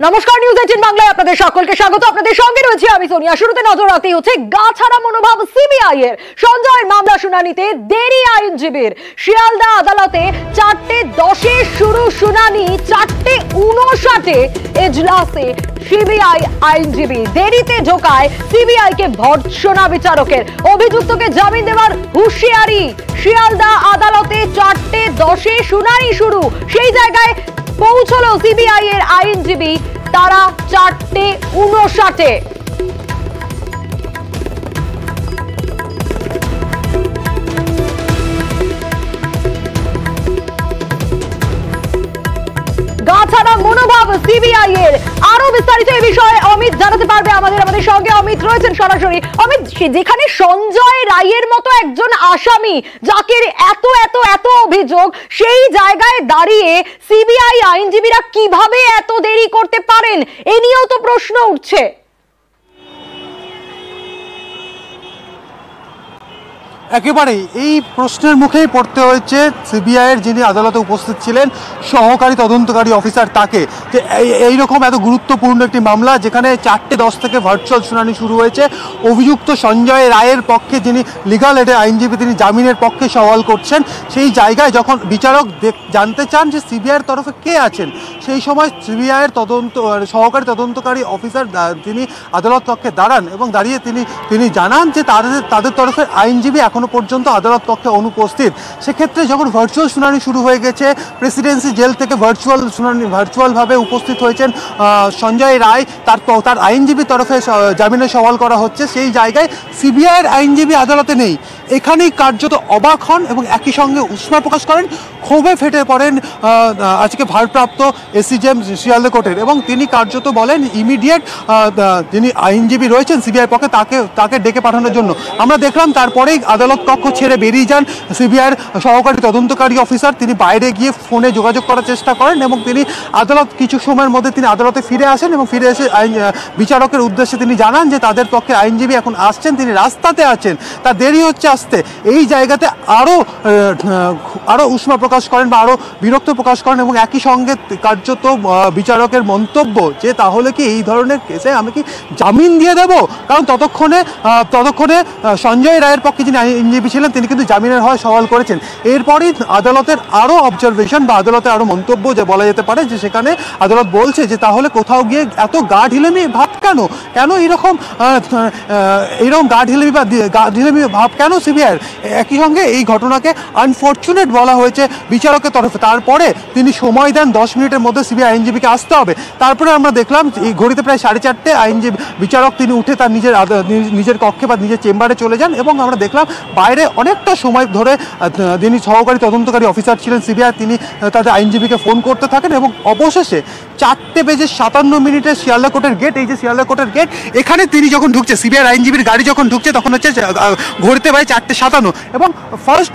নমস্কার, নিউজ 18 বাংলায় আপনাদের সকলকে স্বাগত। আপনাদের সঙ্গে রয়েছে আমি সোনিয়া। শুরুতে নজর রাখতেই হচ্ছে গাছাড়া মনোভাব সিবিআই এর। সঞ্জয়ের মামলা শুনানিতে দেরি আইনজীবীর। শিয়ালদা আদালতে 4:10 শুরু শুনানি, 4:59 এজলাসে সিবিআই আইনজীবী দেরিতে ঢোকায় সিবিআই কে ভর্ৎসনা বিচারকের। অভিযুক্তকে জামিন দেওয়ার হুঁশিয়ারি। শিয়ালদা আদালতে 4:10 শুনানি শুরু, সেই জায়গায় পৌঁছলো সিবিআই এর আইনজীবী, তারা 4:59। গাছাড়া মনোভাব সিবিআই এর। আরো বিস্তারিত এই বিষয়ে অমিত জানাতে পারবে আমাদের সঙ্গে। অমিত রয়েছেন সরাসরি। অমিত, যেখানে সঞ্জয় রায়ের মতো একজন আসামি, যাকে এত এত এত অভিযোগ, সেই জায়গায় দাঁড়িয়ে সিবিআই আইনজীবীরা কিভাবে এত দেরি করতে পারেন, এ নিয়েও তো প্রশ্ন উঠছে। একেবারেই এই প্রশ্নের মুখেই পড়তে হয়েছে সিবিআইয়ের যিনি আদালতে উপস্থিত ছিলেন সহকারী তদন্তকারী অফিসার, তাকে যে এইরকম এত গুরুত্বপূর্ণ একটি মামলা যেখানে 4:10 থেকে ভার্চুয়াল শুনানি শুরু হয়েছে। অভিযুক্ত সঞ্জয় রায়ের পক্ষে যিনি লিগাল এডের আইনজীবী, তিনি জামিনের পক্ষে সওয়াল করছেন। সেই জায়গায় যখন বিচারক জানতে চান যে সিবিআইয়ের তরফে কে আছেন, সেই সময় সিবিআইয়ের সহকারী তদন্তকারী অফিসার তিনি আদালত কক্ষে দাঁড়ান এবং দাঁড়িয়ে তিনি জানান যে তাদের তরফের আইনজীবী এখন পর্যন্ত আদালত কক্ষে অনুপস্থিত। সেক্ষেত্রে যখন ভার্চুয়াল শুনানি শুরু হয়ে গেছে, প্রেসিডেন্সি জেল থেকে ভার্চুয়ালভাবে উপস্থিত হয়েছেন সঞ্জয় রায়, তার আইনজীবীর তরফে জামিনের সওয়াল করা হচ্ছে। সেই জায়গায় সিবিআইয়ের আইনজীবী আদালতে নেই। এখানেই কার্যত অবাক হন এবং একই সঙ্গে উষ্মা প্রকাশ করেন, ক্ষোভে ফেটে পড়েন আজকে ভারপ্রাপ্ত এসিজেএম শিয়ালদা কোর্টের, এবং তিনি কার্যত বলেন ইমিডিয়েট যিনি আইনজীবী রয়েছেন সিবিআই পক্ষে তাকে ডেকে পাঠানোর জন্য। আমরা দেখলাম তারপরেই আদালত কক্ষ ছেড়ে বেরিয়ে যান সিবিআইয়ের সহকারী তদন্তকারী অফিসার। তিনি বাইরে গিয়ে ফোনে যোগাযোগ করার চেষ্টা করেন এবং তিনি কিছু সময়ের মধ্যে তিনি আদালতে ফিরে আসেন এবং ফিরে এসে বিচারকের উদ্দেশ্যে তিনি জানান যে তাদের পক্ষে আইনজীবী এখন আসছেন, তিনি রাস্তাতে আছেন, তার দেরি হচ্ছে আসতে। এই জায়গাতে আরও উষ্মা প্রকাশ করেন বা আরও বিরক্ত প্রকাশ করেন এবং একই সঙ্গে কার্যত বিচারকের মন্তব্য যে তাহলে কি এই ধরনের কেসে আমি কি জামিন দিয়ে দেব, কারণ ততক্ষণে সঞ্জয় রায়ের পক্ষে যিনি আইনজীবী ছিলেন তিনি কিন্তু জামিনের হয় সওয়াল করেছেন। এরপরই আদালতের আরও অবজারভেশন বা আদালতে আরও মন্তব্য যে বলা যেতে পারে, যে সেখানে আদালত বলছে যে তাহলে কোথাও গিয়ে এত গা ঢিলেমি ভাব কেন এইরকম গা ঢিলেমি ভাব কেন সিবিআইয়ের। একই সঙ্গে এই ঘটনাকে আনফর্চুনেট বলা হয়েছে বিচারকের তরফে। তারপরে তিনি সময় দেন 10 মিনিটের মধ্যে সিবিআই আইনজীবীকে আসতে হবে। তারপরে আমরা দেখলাম এই ঘড়িতে প্রায় 4:30 বিচারক তিনি উঠে তার নিজের কক্ষে বা নিজের চেম্বারে চলে যান এবং আমরা দেখলাম বাইরে অনেকটা সময় ধরে যিনি সহকারী তদন্তকারী অফিসার ছিলেন সিবিআই, তিনি তাদের আইনজীবীকে ফোন করতে থাকেন এবং অবশেষে 4:57 শিয়ালদা কোর্টের গেট, এই যে শিয়ালদা কোর্টের গেট, এখানে তিনি যখন ঢুকছে, সিবিআই আইনজীবীর গাড়ি যখন ঢুকছে তখন হচ্ছে ঘড়িতে প্রায় 4:57 এবং ফার্স্ট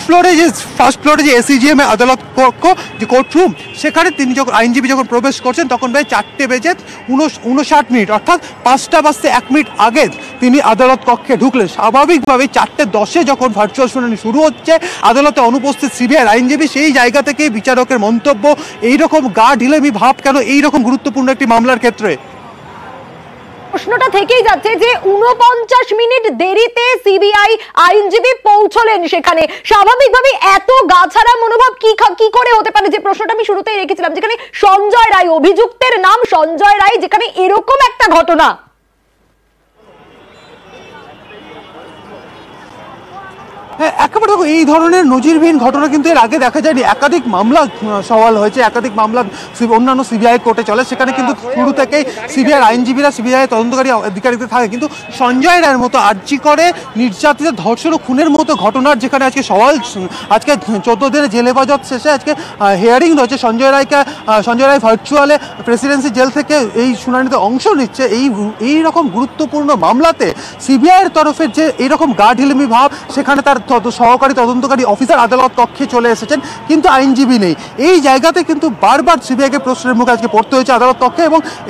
ফ্লোরে যে এসিজিএম আদালত কক্ষ যে কোর্টরুম, সেখানে তিনি যখন আইনজীবী যখন প্রবেশ করছেন তখন প্রায় 4:59 অর্থাৎ 5:01 আগে তিনি আদালত কক্ষে ঢুকলেন। স্বাভাবিকভাবে 4:10 যখন ভার্চুয়াল শুনানি শুরু হচ্ছে, আদালতে অনুপস্থিত সিবিআই আইনজীবী, সেই জায়গা থেকে বিচারকের মন্তব্য এইরকম গা ঢিলেমি ভাব কেন এইরকম গুরুত্বপূর্ণ একটি মামলার ক্ষেত্রে। প্রশ্নটা থেকেই যাচ্ছে যে 49 মিনিট দেরিতে সিবিআই আইনজীবী পৌঁছলেন সেখানে, স্বাভাবিকভাবে এত গাছাড়া মনোভাব কি করে হতে পারে, যে প্রশ্নটা আমি শুরুতেই রেখেছিলাম, যেখানে সঞ্জয় রায়, অভিযুক্তের নাম সঞ্জয় রায়, যেখানে এরকম একটা ঘটনা। হ্যাঁ, একেবারে দেখো, এই ধরনের নজিরবিহীন ঘটনা কিন্তু এর আগে দেখা যায়নি। একাধিক মামলা সওয়াল হয়েছে, একাধিক মামলা অন্যান্য সিবিআই কোর্টে চলে, সেখানে কিন্তু শুরু থেকেই সিবিআই আইনজীবীরা সিবিআই তদন্তকারী আধিকারিকদের থাকে। কিন্তু সঞ্জয় রায়ের মতো আর্জি করে নির্যাতিত, ধর্ষণ ও খুনের মতো ঘটনার যেখানে আজকে সওয়াল, আজকে 14 দিনের জেল হেফাজত শেষে আজকে হিয়ারিং রয়েছে, সঞ্জয় রায় ভার্চুয়ালে প্রেসিডেন্সি জেল থেকে এই শুনানিতে অংশ নিচ্ছে। এই রকম গুরুত্বপূর্ণ মামলাতে সিবিআইয়ের তরফের যে এইরকম গা ঢিলেমি ভাব, সেখানে তার সহকারী তদন্তকারী অফিসার আদালত কক্ষে চলে এসেছেন কিন্তু আইনজীবী নেই। এই জায়গাতে কিন্তু বারবার সিবিআইকে প্রশ্নের মুখে আজকে পড়তে হয়েছে আদালত কক্ষে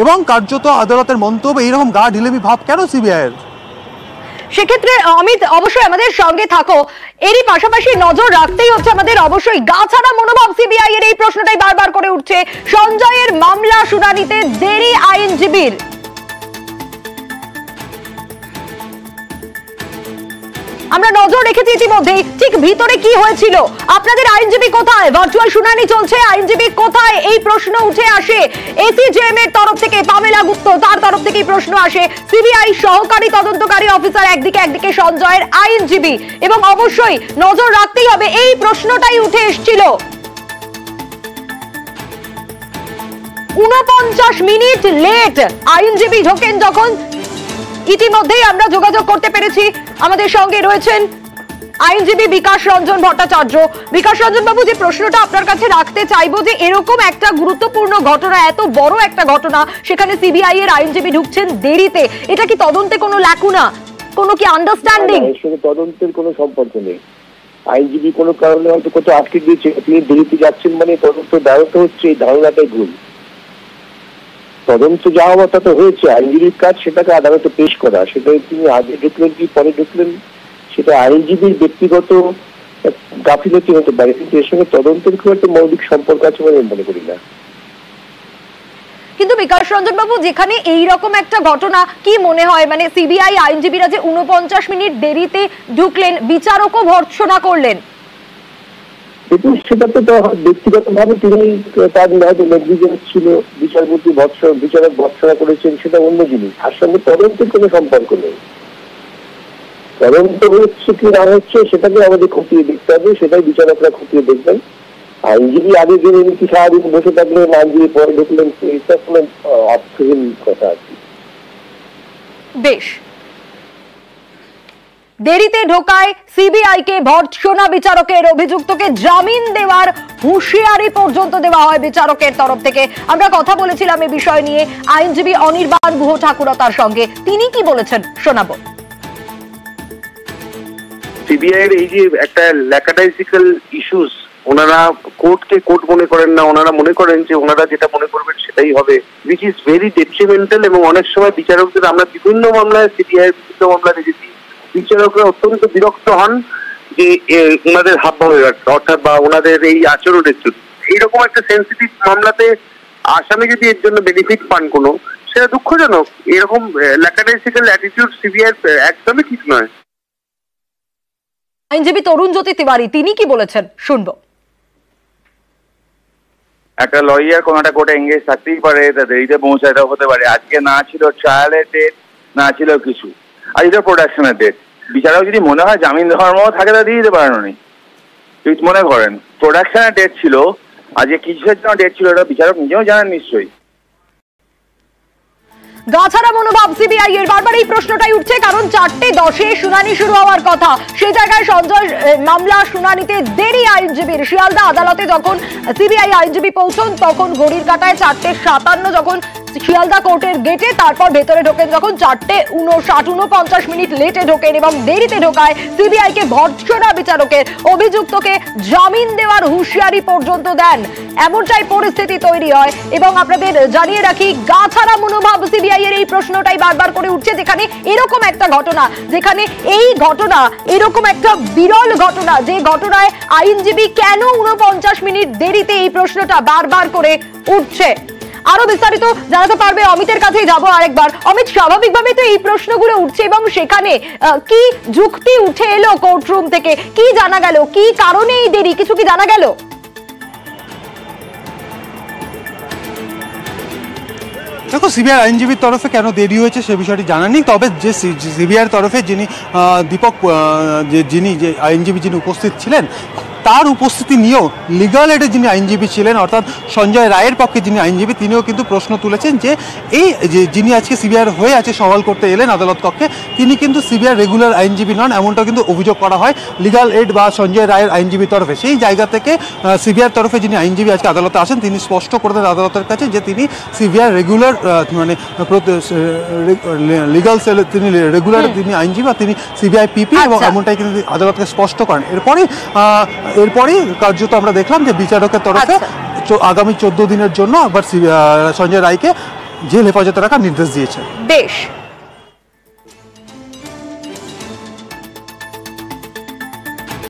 এবং কার্যত আদালতের মন্তব্য এইরকম গা ঢিলেমি ভাব কেন সিবিআইয়ের। সেক্ষেত্রে অমিত অবশ্যই আমাদের সঙ্গে থাকো। এরই পাশাপাশি নজর রাখতেই হচ্ছে আমাদের অবশ্যই গাছাড়া মনোভাব সিবিআই এর এই প্রশ্নটাই বারবার করে উঠছে, সঞ্জয়ের মামলা শুনানিতে দেরি আইনজীবীর। আমরা নজর রেখেছি ইতিমধ্যেই, ঠিক ভিতরে কি হয়েছিল, আপনাদের আইনজীবী কোথায়, ভার্চুয়াল শুনানি চলছে, আইনজীবী কোথায়, এই প্রশ্ন উঠে আসে। এসিজেএম এর তরফ থেকে পামেলা গুপ্ত, তার তরফ থেকে প্রশ্ন আসে। সিবিআই সহকারী তদন্তকারী অফিসার একদিকে সঞ্জয়ের আইনজীবী, এবং অবশ্যই নজর রাখতেই হবে, এই প্রশ্নটাই উঠে এসেছিল। 49 মিনিট লেট আইনজীবী ঢোকেন যখন। ইতিমধ্যেই আমরা যোগাযোগ করতে পেরেছি, আমাদের সঙ্গে রয়েছেন আইনজীবী বিকাশ রঞ্জন ভট্টাচার্য। বিকাশ রঞ্জন বাবু, যে প্রশ্নটা আপনার কাছে রাখতে চাইবো, যে এরকম একটা গুরুত্বপূর্ণ ঘটনা, এত বড় একটা ঘটনা, সেখানে সিবিআই এর আইনজীবী ঢুকছেন দেরিতে, এটা কি তদন্তে কোনো ল্যাকুনা, কোনো কি আন্ডারস্ট্যান্ডিং? তদন্তের কোনো সম্পর্ক নেই। আইনজীবী কোনো কারণে হয়তো কোথাও আটকে দিয়েছে, তিনি দেরিতে যাচ্ছেন মানে তদন্ত ব্যাহত হচ্ছে, এই ধারণাটাই ভুল। তদন্ত যা হওয়ার তা তো হয়েছে, আইনজীবীর কাজ সেটাকে আদালতে পেশ করা। সেটা তিনি আগে ঢুকলেন কি পরে ঢুকলেন, সেটা আইনজীবীর ব্যক্তিগত গাফিলতি হতে পারে, কিন্তু এর সঙ্গে তদন্তের খুব একটা মৌলিক সম্পর্ক আছে বলে মনে করি না। কিন্তু বিকাশ রঞ্জন বাবু, যেখানে এইরকম একটা ঘটনা, কি মনে হয় মানে সিবিআই আইনজীবীরা যে 49 মিনিট দেরিতে ঢুকলেন, বিচারকও ভর্ৎসনা করলেন, কিন্তু সেটা তো ব্যক্তিগত ভাবে তিনি তার হয়তো নেগলিজেন্স ছিল, বিচারক ভর্ৎসনা করেছেন, সেটা অন্য জিনিস। তার সঙ্গে তদন্তের কোনো সম্পর্ক নেই। তদন্ত হচ্ছে কি না হচ্ছে সেটাকে আমাদের খতিয়ে দেখতে হবে, সেটাই বিচারকরা খতিয়ে দেখবেন। আইনজীবী আগে গেলে কি সারাদিন বসে থাকলেন, আইনজীবী পরে ঢুকলেন, এটা কোনো অর্থহীন কথা আছে। বেশ, দেরিতে ঢোকায় সিবিআই কে ভর্ৎসনা বিচারকের, অভিযুক্তকে জামিন দেওয়ার হুঁশিয়ারি পর্যন্ত দেওয়া হয় বিচারকের তরফ থেকে। আমরা কথা বলেছিলাম এই বিষয় নিয়ে আইনজীবী অনির্বাণ গুহ ঠাকুরতার সঙ্গে, তিনি কি বলেছেন শোনাবো। সিবিআই এর এই যে একটা ল্যাকাডাইসিক্যাল ইস্যুস, ওনারা কোর্টকে কোর্ট মনে করেন না, ওনারা মনে করেন যে ওনারা যেটা মনে করবেন সেটাই হবে, উইচ ইজ ভেরি ডেট্রিমেন্টাল। এবং অনেক সময় বিচারকদের, আমরা বিভিন্ন মামলায় সিবিআই বিভিন্ন মামলা দেখেছি, বিচারকরা অত্যন্ত বিরক্ত হন যে ওনাদের হাবভাবের, অর্থাৎ বা ওনাদের এই আচরণের জন্য। এইরকম একটা সেন্সিটিভ মামলাতে আসামি যদি এর জন্য বেনিফিট পান কোনো, সেটা দুঃখজনক। এরকম ল্যাকাডাইসিক্যাল অ্যাটিটিউড সিবিআই একদমই ঠিক নয়। আইনজীবী তরুণ জ্যোতি তিওয়ারি, তিনি কি বলেছেন শুনবো। একটা লয়ার কোনো একটা কোর্টে এঙ্গেজ থাকতেই পারে, তা দেরিতে পৌঁছাতেও হতে পারে। আজকে না ছিল ট্রায়ালের ডেট, না ছিল কিছু, আর এটা প্রোডাকশনের ডেট। বিচারক যদি মনে হয় জামিন দেওয়ার মতো থাকে, তা দিয়ে দিতে পারেন উনি, তুই মনে করেন প্রোডাকশনের ডেট ছিল, আজকে কিসের জন্য ডেট ছিল এটা বিচারক নিজেও জানেন নিশ্চয়ই। গাছাড়া মনোভাব সিবিআই এর, বারবার এই প্রশ্নটাই উঠছে, কারণ 4:10 শুনানি শুরু হওয়ার কথা, সেই জায়গায় সঞ্জয় মামলা শুনানিতে দেরি আইনজীবীর। শিয়ালদা আদালতে যখন সিবিআই আইনজীবী পৌঁছন, তখন ঘড়ির কাঁটায় 4:57 যখন শিয়ালদা কোর্টের গেটে, তারপর ভেতরে ঢোকেন যখন 4:59 মিনিট লেটে ঢোকেন এবং দেরিতে ঢোকায় সিবিআই কে ভর্ৎসনা বিচারকের, অভিযুক্তকে জামিন দেওয়ার হুঁশিয়ারি পর্যন্ত দেন। এমনটাই পরিস্থিতি তৈরি হয়। এবং আপনাদের জানিয়ে রাখি, গাছাড়া মনোভাব সিবিআই এর এই প্রশ্নটাই বারবার করে উঠছে, যেখানে এরকম একটা ঘটনা, যেখানে এই ঘটনা এরকম একটা বিরল ঘটনা, যে ঘটনায় আইনজীবী কেন 49 মিনিট দেরিতে, এই প্রশ্নটা বারবার করে উঠছে। আরো বিস্তারিত জানাতে পারবে অমিতের কাছেই যাবো আরেকবার। অমিত, স্বাভাবিকভাবে তো এই প্রশ্নগুলো উঠছে, এবং সেখানে কি যুক্তি উঠে এলো কোর্টরুম থেকে, কি জানা গেল, কি কারণে এই দেরি, কিছু কি জানা গেল? দেখো, সিবিআই আইনজীবীর তরফে কেন দেরি হয়েছে সে বিষয়টি জানা নেই, তবে যে সিবিআইয়ের তরফে যিনি দীপক, যিনি যে আইনজীবী যিনি উপস্থিত ছিলেন, তার উপস্থিতি নিয়েও লিগাল এডে যিনি আইনজীবী ছিলেন, অর্থাৎ সঞ্জয় রায়ের পক্ষে যিনি আইনজীবী, তিনিও কিন্তু প্রশ্ন তুলেছেন যে এই যে যিনি আজকে সিবিআইয়ের হয়ে আছে সওয়াল করতে এলেন আদালত কক্ষে, তিনি কিন্তু সিবিআইয়ের রেগুলার আইনজীবী নন, এমনটাও কিন্তু অভিযোগ করা হয় লিগাল এড বা সঞ্জয় রায়ের আইনজীবীর তরফে। সেই জায়গা থেকে সিবিআইয়ের তরফে যিনি আইনজীবী আজকে আদালতে আসেন, তিনি স্পষ্ট করে দেন আদালতের কাছে যে তিনি সিবিআইয়ের রেগুলার মানে লিগাল সেল, তিনি রেগুলার তিনি আইনজীবী, তিনি সিবিআই পিপি, এবং এমনটাই কিন্তু আদালতকে স্পষ্ট করেন। এরপরেই কার্যত আমরা দেখলাম যে বিচারকের তরফে আগামী 14 দিনের জন্য আবার সঞ্জয় রায়কে জেল হেফাজতে রাখার নির্দেশ দিয়েছে। বেশ।